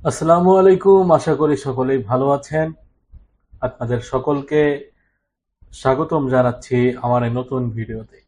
আসসালামু আলাইকুম। আশা করি সকলেই ভালো আছেন। আপনাদের সকলকে স্বাগতম জানাচ্ছি আমার এই নতুন ভিডিওতে।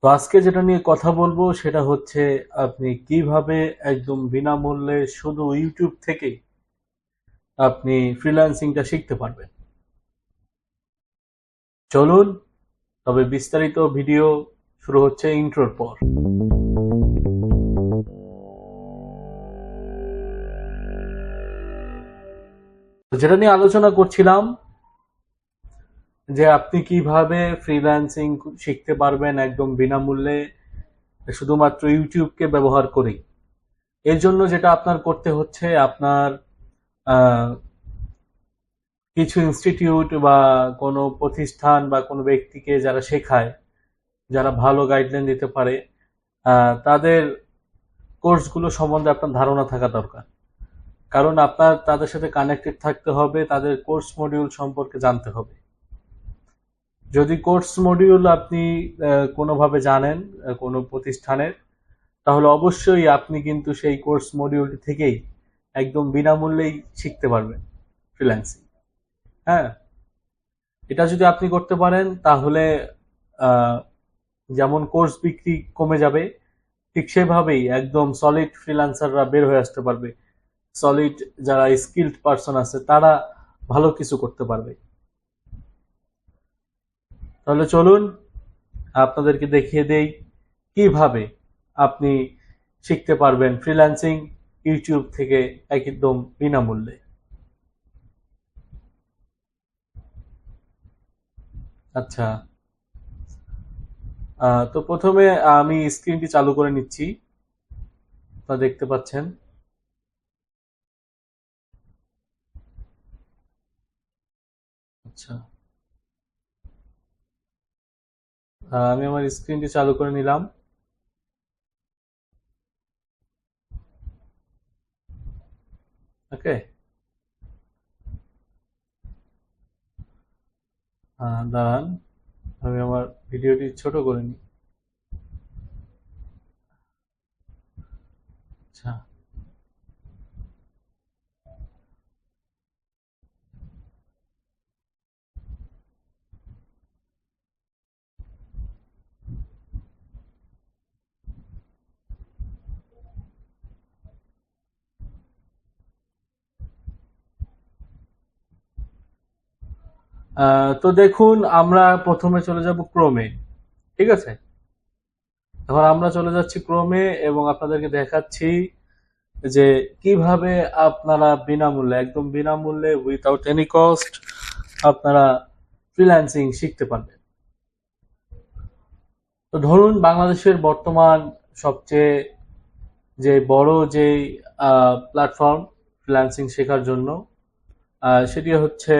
তো আজকে যেটা নিয়ে কথা বলবো সেটা হচ্ছে আপনি কিভাবে একদম বিনামূল্যে শুধু ইউটিউব থেকে আপনি ফ্রিল্যান্সিংটা শিখতে পারবেন। চলুন তবে বিস্তারিত ভিডিও শুরু হচ্ছে ইন্ট্রোর পর। তো যেটা নিয়ে আলোচনা করছিলাম যে আপনি কিভাবে ফ্রিল্যান্সিং শিখতে পারবেন একদম বিনামূল্যে শুধুমাত্র ইউটিউবকে ব্যবহার করেই। এর জন্য যেটা আপনার করতে হচ্ছে আপনার আহ, কিছু ইনস্টিটিউট বা কোনো প্রতিষ্ঠান বা কোনো ব্যক্তিকে যারা শেখায়, যারা ভালো গাইডলাইন দিতে পারে, তাদের কোর্সগুলো সম্বন্ধে আপনার ধারণা থাকা দরকার। কারণ আপনার তাদের সাথে কানেক্টেড থাকতে হবে, তাদের কোর্স মডিউল সম্পর্কে জানতে হবে। যদি কোর্স মডিউল আপনি কোনোভাবে জানেন কোনো প্রতিষ্ঠানের, তাহলে অবশ্যই আপনি কিন্তু সেই কোর্স মডিউলটি থেকেই একদম বিনামূল্যেই শিখতে পারবেন ফ্রিল্যান্সিং। হ্যাঁ, এটা যদি আপনি করতে পারেন তাহলে আহ, যেমন কোর্স বিক্রি কমে যাবে, ঠিক সেভাবেই একদম সলিড ফ্রিল্যান্সাররা বের হয়ে আসতে পারবে। সলিড যারা স্কিল্ড পারসন আছে তারা ভালো কিছু করতে পারবে। তাহলে চলুন আপনাদেরকে দেখিয়ে দেই কিভাবে আপনি শিখতে পারবেন ফ্রিল্যান্সিং ইউটিউব থেকে একদম বিনামূল্যে। আচ্ছা, তো প্রথমে আমি স্ক্রিনটি চালু করে নিচ্ছি। তা দেখতে পাচ্ছেন। আচ্ছা, আমি আমার স্ক্রিনটি চালু করে নিলাম। ওকে, দাঁড়ান, আমি আমার ভিডিওটি ছোট করে নিই। আচ্ছা, তো দেখুন আমরা প্রথমে চলে যাব ক্রোমে। ঠিক আছে, এখন আমরা চলে যাচ্ছি ক্রোমে এবং আপনাদেরকে দেখাচ্ছি যে কিভাবে আপনারা বিনামূল্যে, একদম বিনামূল্যে উইথাউট এনি কস্ট আপনারা ফ্রিল্যান্সিং শিখতে পারবেন। তো ধরুন বাংলাদেশের বর্তমান সবচেয়ে যে বড় যে প্ল্যাটফর্ম ফ্রিল্যান্সিং শেখার জন্য, সেটি হচ্ছে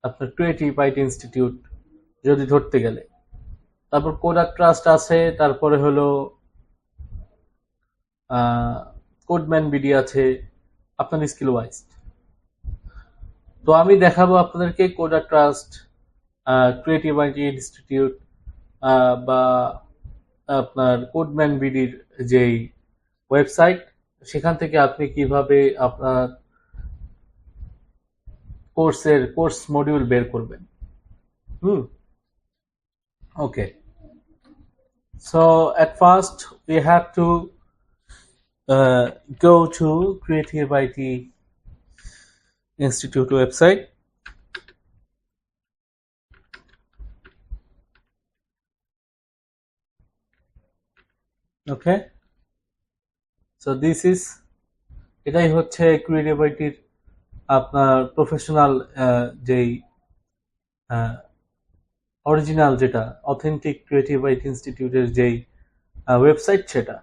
আপনার ক্রিয়েটিভ আইটি ইনস্টিটিউট যদি ধরতে গেলে। তারপর কোডাক ট্রাস্ট আছে, তারপরে হলো কোডম্যান বিডি আছে, আপনার স্কিল ওয়াইজ। তো আমি দেখাবো আপনাদেরকে Kodak trust, creative IT institute বা আপনার কোডম্যান বিডির যেই ওয়েবসাইট, সেখান থেকে আপনি কিভাবে আপনার কোর্স মডিউল বের করবেন। হুম, ওকে। So at first we have to go to Creative IT Institute website. Okay, so this is, এটাই হচ্ছে ক্রিয়েটিভ আইটির আপনার প্রফেশনাল যেই অরিজিনাল, যেটা অথেন্টিক ক্রিয়েটিভ আইটি ইনস্টিটিউটের যেই ওয়েবসাইট সেটা।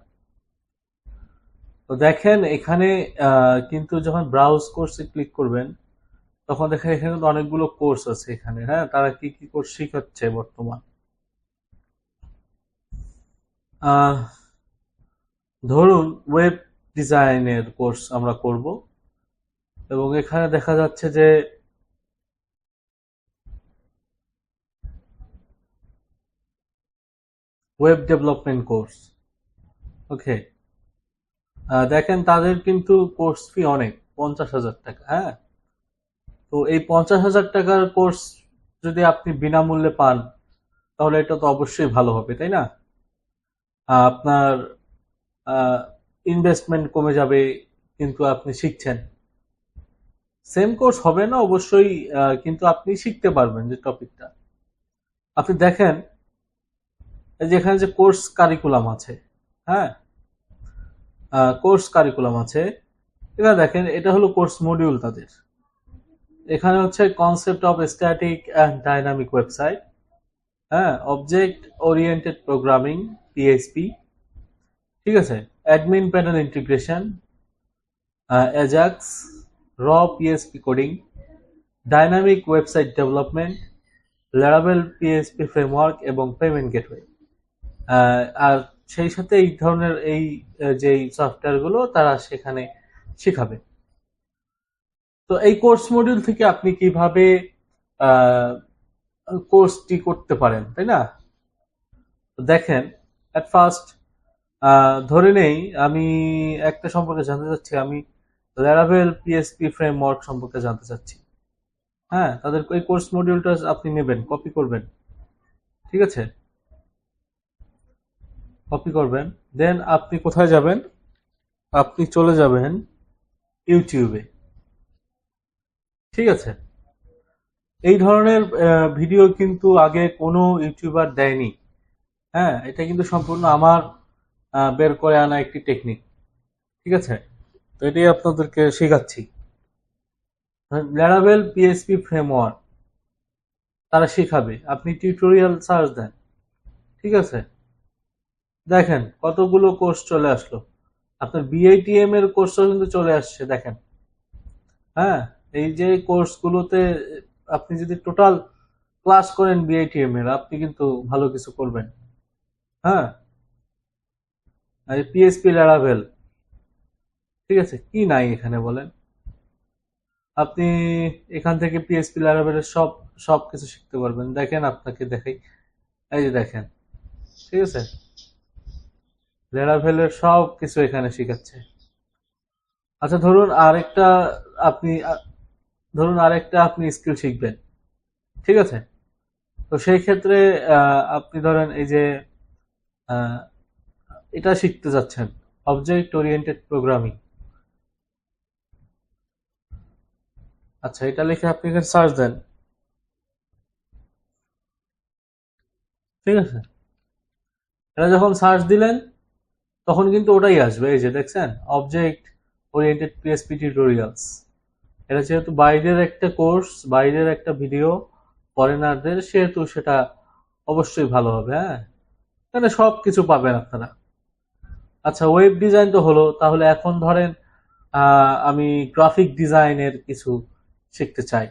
তো দেখেন এখানে কিন্তু যখন ব্রাউজ কোর্সে ক্লিক করবেন তখন দেখেন এখানে কিন্তু অনেকগুলো কোর্স আছে এখানে। হ্যাঁ, তারা কি কি কোর্স শিখাচ্ছে বর্তমান। আহ, ধরুন ওয়েব ডিজাইনের কোর্স আমরা করব এবং এখানে দেখা যাচ্ছে যে ওয়েব ডেভেলপমেন্ট কোর্স। ওকে, দেখেন তাদের কিন্তু কোর্স ফি অনেক, 50,000 টাকা। হ্যাঁ, তো এই 50,000 টাকার কোর্স যদি আপনি বিনামূল্যে পান, তাহলে এটা তো অবশ্যই ভালো হবে, তাই না? আপনার ইনভেস্টমেন্ট কমে যাবে, কিন্তু আপনি শিখছেন। সেম কোর্স হবে না অবশ্যই, কিন্তু আপনি শিখতে পারবেন যে টপিকটা। আপনি দেখেন এই যে এখানে যে কোর্স কারিকুলাম আছে, হ্যাঁ, কোর্স কারিকুলাম আছে, এটা দেখেন, এটা হলো কোর্স মডিউল তাদের। এখানে হচ্ছে concept of static and dynamic website, হ্যাঁ, অবজেক্ট ওরিয়েন্টেড প্রোগ্রামিং, পিএইচপি, ঠিক আছে, অ্যাডমিন প্যানেল ইন্টিগ্রেশন, অ্যাজাক্স, র PHP coding, dynamic website development, Laravel PHP framework এবং পেমেন্ট গেটওয়ে। আর সেই সাথে এই ধরনের এই যে সফটওয়্যারগুলো তারা সেখানে শেখাবে। তো এই কোর্স মডিউল থেকে আপনি কিভাবে কোর্সটি করতে পারেন, তাই না? তো দেখেন, অ্যাট ফার্স্ট ধরে নেই আমি একটা সম্পর্কে জানতে চাচ্ছি, আমি ল্যারাভেল পিএসপি ফ্রেমওয়ার্ক সম্পর্কে জানতে চাচ্ছি। হ্যাঁ, তাদের এই কোর্স মডিউলটা আপনি নেবেন, কপি করবেন, ঠিক আছে, কপি করবেন। দেন আপনি কোথায় যাবেন? আপনি চলে যাবেন ইউটিউবে, ঠিক আছে। এই ধরনের ভিডিও কিন্তু আগে কোনো ইউটিউবার দেয়নি। হ্যাঁ, এটা কিন্তু সম্পূর্ণ আমার বের করে আনা একটি টেকনিক, ঠিক আছে। তো এটাই আপনাদেরকে শেখাচ্ছি। ল্যারাভেল পিএসপি ফ্রেমওয়ার্ক তারা শেখাবে, আপনি টিউটোরিয়াল সার্চ দেন, ঠিক আছে। দেখেন কতগুলো কোর্স চলে আসলো, আপনার বিআইটিএম এর কোর্সও কিন্তু চলে আসছে, দেখেন। হ্যাঁ, এই যে কোর্সগুলোতে আপনি যদি টোটাল ক্লাস করেন বিআইটিএম এর, আপনি কিন্তু ভালো কিছু করবেন। হ্যাঁ, পিএসপি ল্যারাভেল, ঠিক আছে, কি নাই এখানে বলেন? আপনি এখান থেকে পিএসপি ল্যারাভেলের সব সব কিছু শিখতে পারবেন। দেখেন, আপনাকে দেখাই, এই যে দেখেন, ঠিক আছে, ল্যারাভেলের সব কিছু এখানে শিখাচ্ছে। আচ্ছা, আপনি ধরুন আরেকটা স্কিল শিখবেন, ঠিক আছে। তো সেই ক্ষেত্রে আপনি ধরেন এই যে আহ, এটা শিখতে যাচ্ছেন, অবজেক্ট ওরিয়েন্টেড প্রোগ্রামিং। আচ্ছা, এটা লিখে আপনি এখানে সার্চ দেন, ঠিক আছে। এটা যখন সার্চ দিলেন, তখন কিন্তু ওটাই আসবে, এই যে দেখছেন, অবজেক্ট ওরিয়েন্টেড পিএসপি টিউটোরিয়ালস। এটা যেহেতু বাইরের একটা কোর্স, বাইরের একটা ভিডিও, ফরেনারদের, সেহেতু সেটা অবশ্যই ভালো হবে। হ্যাঁ, এখানে সব কিছু পাবেন আপনারা। আচ্ছা, ওয়েব ডিজাইন তো হলো, তাহলে এখন ধরেন আমি গ্রাফিক ডিজাইনের কিছু শিখতে চাই।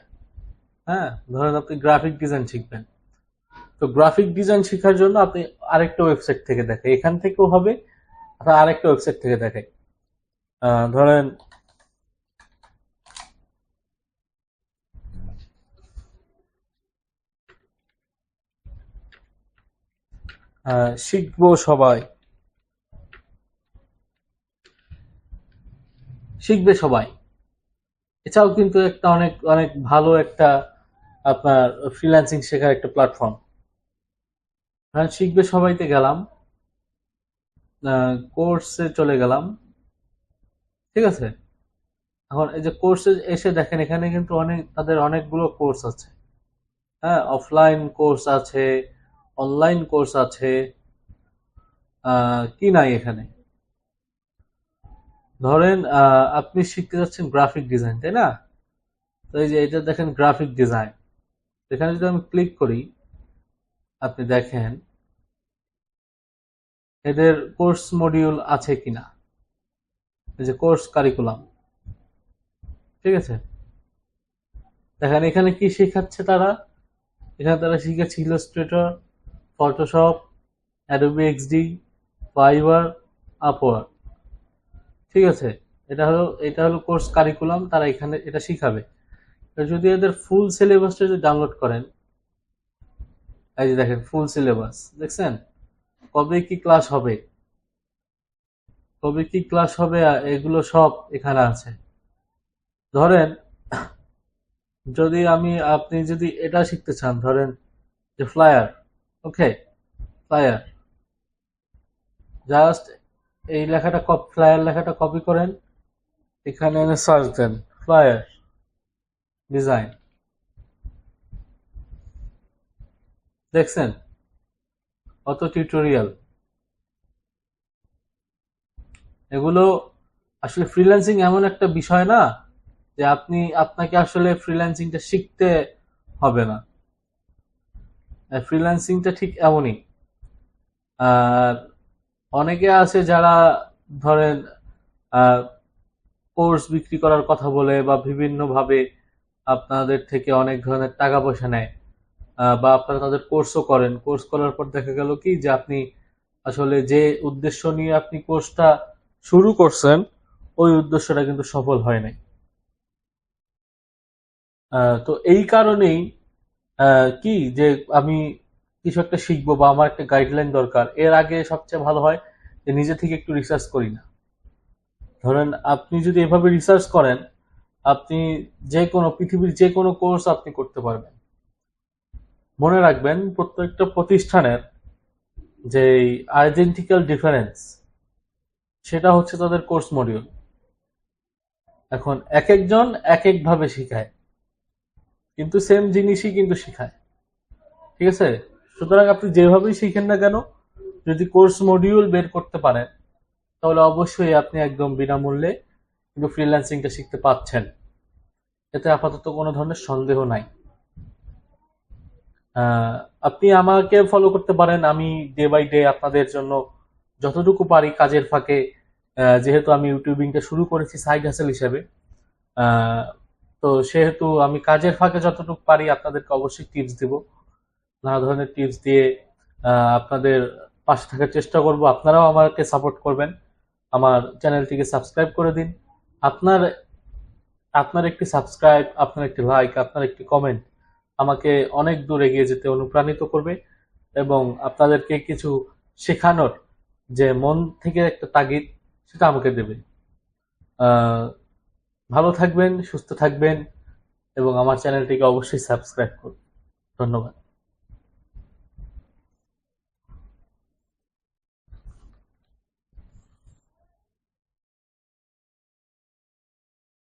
হ্যাঁ, ধরেন আপনি গ্রাফিক ডিজাইন শিখবেন। তো গ্রাফিক ডিজাইন শেখার জন্য আপনি আরেকটা ওয়েবসাইট থেকে দেখেন, এখান থেকেও হবে, আপনার আরেকটা ওয়েবসাইট থেকে দেখেন। ধরেন শিখবো সবাই, শিখবে সবাই, এছাড়াও কিন্তু একটা অনেক অনেক ভালো একটা আপনার ফ্রিল্যান্সিং শেখার একটা প্ল্যাটফর্ম। শিখবে সবাইতে গেলাম, কোর্সে চলে গেলাম, ঠিক আছে। এখন এই যে কোর্সে এসে দেখেন, এখানে কিন্তু তাদের অনেকগুলো কোর্স আছে। হ্যাঁ, অফলাইন কোর্স আছে, অনলাইন কোর্স আছে, কি নাই এখানে? ধরেন আপনি শিখতে যাচ্ছেন গ্রাফিক ডিজাইন, তাই না? তো এই যে এটা দেখেন, গ্রাফিক ডিজাইন। এখানে যদি আমি ক্লিক করি, আপনি দেখেন এদের কোর্স মডিউল আছে কিনা, এই যে কোর্স কারিকুলাম, ঠিক আছে। দেখেন এখানে কি শেখাচ্ছে তারা, এখানে তারা শিখাচ্ছে Illustrator, Photoshop, Adobe XD, Fiverr, Upwork, ঠিক আছে। এটা হলো কোর্স কারিকুলাম, তারা এখানে এটা শিখাবে। যদি এদের ফুল সিলেবাসটা যদি ডাউনলোড করেন, এই যে দেখেন ফুল সিলেবাস, দেখছেন কবে কি ক্লাস হবে, কবে কি ক্লাস হবে এগুলো সব এখানে আছে। ধরেন আপনি যদি এটা শিখতে চান, ধরেন যে ফ্লায়ার, ওকে, ফ্লায়ার, জাস্ট এই লেখাটা ফ্লায়ার লেখাটা কপি করেন, এখানে এনে সার্চ দেন ফ্লায়ার ডিজাইন, দেখছেন কত টিউটোরিয়াল। এগুলো আসলে ফ্রিল্যান্সিং এমন একটা বিষয় না যে আপনাকে আসলে ফ্রিল্যান্সিংটা শিখতে হবে না। ফ্রিল্যান্সিংটা ঠিক এমনই। আর অনেকে আছে যারা ধরেন কোর্স বিক্রি করার কথা বলে বা বিভিন্ন ভাবে আপনাদের থেকে অনেক ধরনের টাকা পয়সা নেয়, বা আপনারা তাদের কোর্সও করেন। কোর্স করার পর দেখা গেল কি যে আপনি আসলে যে উদ্দেশ্য নিয়ে আপনি কোর্সটা শুরু করছেন ওই উদ্দেশ্যটা কিন্তু সফল হয় নাই। তো এই কারণেই কি যে আমি কিছু একটা শিখবো বা আমার একটা গাইডলাইন দরকার, এর আগে সবচেয়ে ভালো হয় যে নিজে থেকে একটু রিসার্চ করি না। ধরেন আপনি যদি এভাবে রিসার্চ করেন, আপনি পৃথিবীর যে কোনো কোর্স আপনি করতে পারবেন। মনে রাখবেন প্রত্যেকটা প্রতিষ্ঠানের যে আইডেন্টিক্যাল ডিফারেন্স, সেটা হচ্ছে তাদের কোর্স মডিউল। এখন এক একজন এক এক ভাবে শিখায়, কিন্তু সেম জিনিসই কিন্তু শিখায়, ঠিক আছে? সুতরাং আপনি যেভাবেই শিখেন না কেন, যদি কোর্স মডিউল বের করতে পারেন তাহলে অবশ্যই আপনি একদম বিনামূল্যে কিন্তু ফ্রিল্যান্সিংটা শিখতে পাচ্ছেন, এতে আপাতত কোনো ধরনের সন্দেহ নাই। আপনি আমাকে ফলো করতে পারেন, আমি ডে বাই ডে আপনাদের জন্য যতটুকু পারি কাজের ফাঁকে, যেহেতু আমি ইউটিউবিংটা শুরু করেছি সাইড হাসেল হিসেবে, তো সেহেতু আমি কাজের ফাঁকে যতটুকু পারি আপনাদেরকে অবশ্যই টিপস দিব। নানা ধরনের টিপস দিয়ে আপনাদের পাশে থাকার চেষ্টা করব। আপনারাও আমাকে সাপোর্ট করবেন, আমার চ্যানেলটিকে সাবস্ক্রাইব করে দিন। আপনার আপনার একটি সাবস্ক্রাইব, আপনার একটি লাইক, আপনার একটি কমেন্ট আমাকে অনেক দূর এগিয়ে যেতে অনুপ্রাণিত করবে এবং আপনাদেরকে কিছু শেখানোর যে মন থেকে একটা তাগিদ, সেটা আমাকে দেবে। আহ, ভালো থাকবেন, সুস্থ থাকবেন এবং আমার চ্যানেলটিকে অবশ্যই সাবস্ক্রাইব করুন। ধন্যবাদ।